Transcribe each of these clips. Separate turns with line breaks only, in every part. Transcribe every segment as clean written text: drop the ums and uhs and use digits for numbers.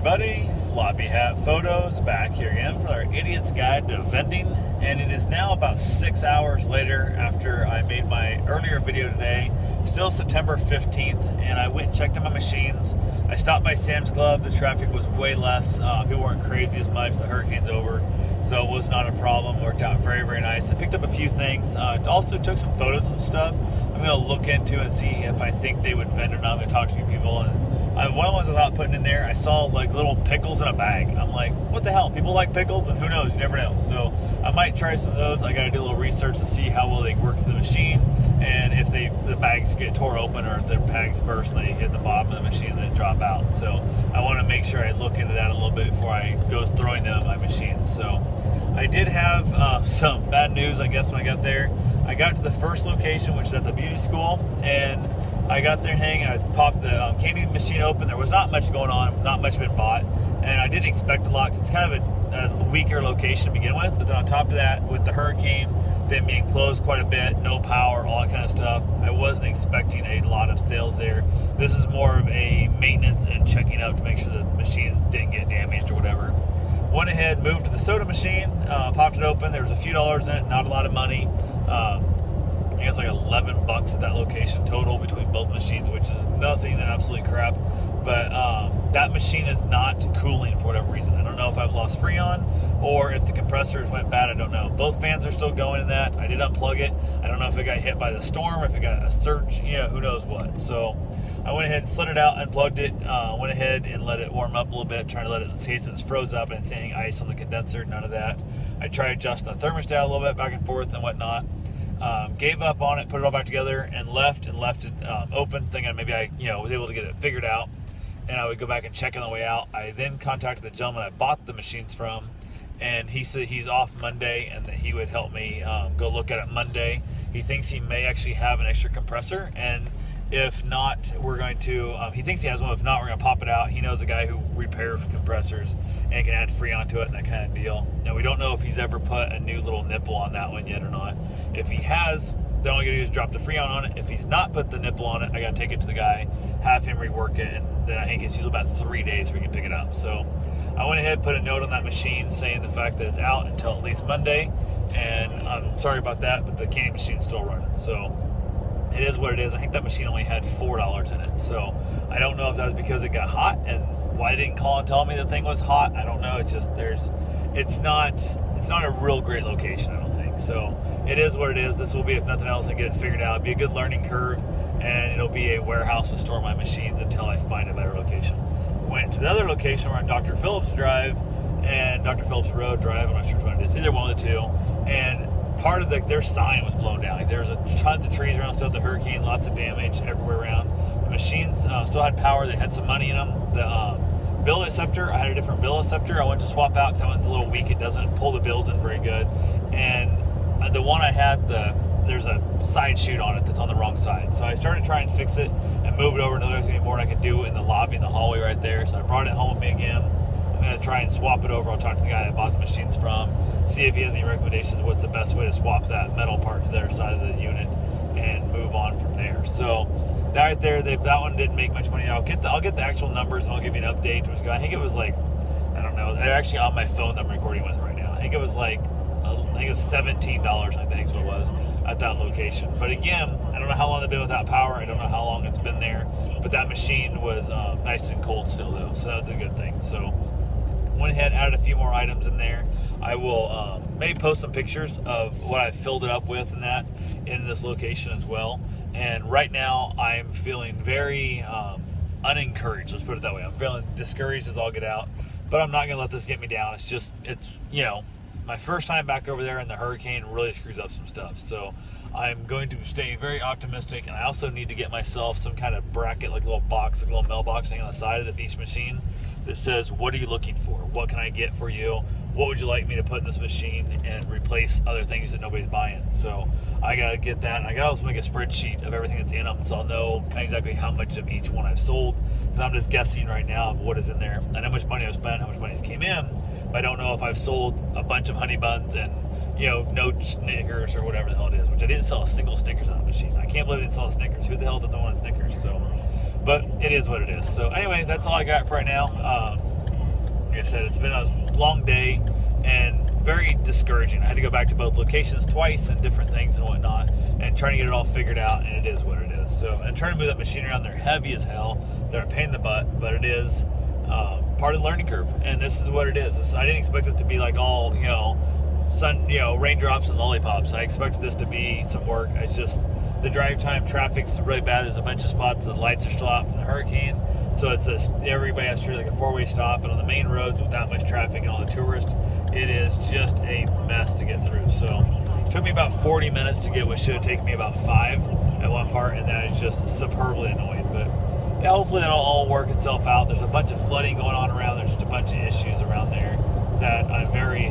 everybody, Floppy Hat Photos back here again for our Idiot's Guide to Vending, and it is now about 6 hours later after I made my earlier video today, still September 15th, and I went and checked on my machines. I stopped by Sam's Club. The traffic was way less. People weren't crazy as much. The hurricane's over, so it was not a problem. Worked out very, very nice. I picked up a few things. Also took some photos of stuff I'm going to look into and see if I think they would vend or not. I'm going to talk to a few people, and one of the ones I thought putting in there, I saw like little pickles in a bag. I'm like, what the hell? People like pickles, and who knows? You never know. So I might try some of those. I got to do a little research to see how well they work through the machine, and if the bags get tore open or if the bags burst and they hit the bottom of the machine and then drop out. So I want to make sure I look into that a little bit before I go throwing them at my machine. So I did have some bad news, I guess, when I got there. I got to the first location, which is at the beauty school, and I got there I popped the candy machine open. There was not much going on, not much been bought, and I didn't expect a lot because it's kind of a weaker location to begin with. But then on top of that, with the hurricane, them being closed quite a bit, no power, all that kind of stuff, I wasn't expecting a lot of sales there. This is more of a maintenance and checking out to make sure the machines didn't get damaged or whatever. Went ahead, moved to the soda machine, popped it open. There was a few dollars in it, not a lot of money. I think it's like $11 at that location total between both machines, which is nothing and absolutely crap. But that machine is not cooling for whatever reason. I don't know if I've lost Freon or if the compressors went bad. I don't know. Both fans are still going in that. I did unplug it. I don't know if it got hit by the storm, if it got a surge, who knows what. So I went ahead and slid it out, unplugged it, went ahead and let it warm up a little bit, trying to let it in case it was froze up and seeing ice on the condenser, none of that. I tried adjusting the thermostat a little bit back and forth and whatnot. Gave up on it, put it all back together, and left it open, thinking maybe I was able to get it figured out, and I would go back and check on the way out. I then contacted the gentleman I bought the machines from, and he said he's off Monday and that he would help me go look at it Monday. He thinks he may actually have an extra compressor, and if not, we're going to, he thinks he has one. If not, we're going to pop it out. He knows a guy who repairs compressors and can add Freon to it and that kind of deal. Now, we don't know if he's ever put a new little nipple on that one yet or not. If he has, then all I got to do is drop the Freon on it. If he's not put the nipple on it, I got to take it to the guy, have him rework it, and then I think it's usually about 3 days before we can pick it up. So I went ahead and put a note on that machine saying the fact that it's out until at least Monday, and I'm sorry about that, but the candy machine's still running. So it is what it is. I think that machine only had $4 in it. So I don't know if that was because it got hot and why they didn't call and tell me the thing was hot. I don't know. It's just it's not a real great location, I don't think. So it is what it is. This will be, if nothing else, I get it figured out. It'll be a good learning curve, and it'll be a warehouse to store my machines until I find a better location. Went to the other location. We're on Dr. Phillips Drive and Dr. Phillips Road Drive. I'm not sure which one it is. Either one of the two. And part of their sign was blown down. Like, there was tons of trees around still, the hurricane, lots of damage everywhere around. The machines still had power. They had some money in them. The bill acceptor, I had a different bill acceptor. I went to swap out because that one's a little weak. It doesn't pull the bills in very good. And the one I had, there's a side chute on it that's on the wrong side. So I started trying to fix it and move it over until there's going to be more I could do in the lobby, in the hallway right there. So I brought it home with me again. I'm going to try and swap it over. I'll talk to the guy that bought the machines from, see if he has any recommendations. What's the best way to swap that metal part to their side of the unit and move on from there. So that right there, that one didn't make much money. I'll get the actual numbers and I'll give you an update. I think it was like, I don't know. They're actually on my phone that I'm recording with right now. I think it was like, $17, I think is what it was at that location. But again, I don't know how long they've been without power. I don't know how long it's been there. But that machine was nice and cold still, though. So that's a good thing. So went ahead, added a few more items in there. I will maybe post some pictures of what I filled it up with and that in this location as well. And right now I'm feeling very unencouraged. Let's put it that way. I'm feeling discouraged as all get out, but I'm not going to let this get me down. It's my first time back over there, and the hurricane really screws up some stuff. So I'm going to stay very optimistic, and I also need to get myself some kind of bracket, like a little box, like a little mailbox thing on the side of each machine that says, what are you looking for? What can I get for you? What would you like me to put in this machine and replace other things that nobody's buying? So I got to get that. I got to also make a spreadsheet of everything that's in them, so I'll know kind of exactly how much of each one I've sold. Because I'm just guessing right now of what is in there. I know how much money I've spent, how much money has came in, but I don't know if I've sold a bunch of honey buns and no Snickers or whatever the hell it is, which I didn't sell a single Snickers on the machine. I can't believe I didn't sell a Snickers. Who the hell doesn't want a Snickers? So, but it is what it is. So anyway, that's all I got for right now. I said, it's been a long day and very discouraging. I had to go back to both locations twice and different things and whatnot, and trying to get it all figured out, and it is what it is. So, and trying to move that machine around, they're heavy as hell. They're a pain in the butt, but it is part of the learning curve, and this is what it is. I didn't expect it to be like all, raindrops and lollipops. I expected this to be some work. It's just the drive time, traffic's really bad. There's a bunch of spots the lights are still out from the hurricane, so everybody has to do like a four-way stop, and on the main roads with that much traffic and all the tourists, it is just a mess to get through. So it took me about 40 minutes to get what should have taken me about 5 at one part, and that is just superbly annoying. But yeah, hopefully that'll all work itself out. There's a bunch of flooding going on around. There's just a bunch of issues around there that I'm very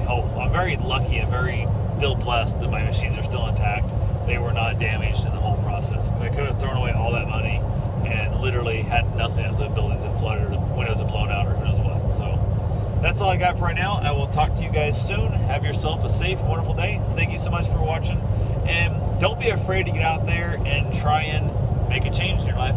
lucky and very feel blessed that my machines are still intact. They were not damaged in the whole process. I could have thrown away all that money and literally had nothing as the buildings had flooded or the windows had blown out or who knows what. So that's all I got for right now. I will talk to you guys soon. Have yourself a safe, wonderful day. Thank you so much for watching. And don't be afraid to get out there and try and make a change in your life.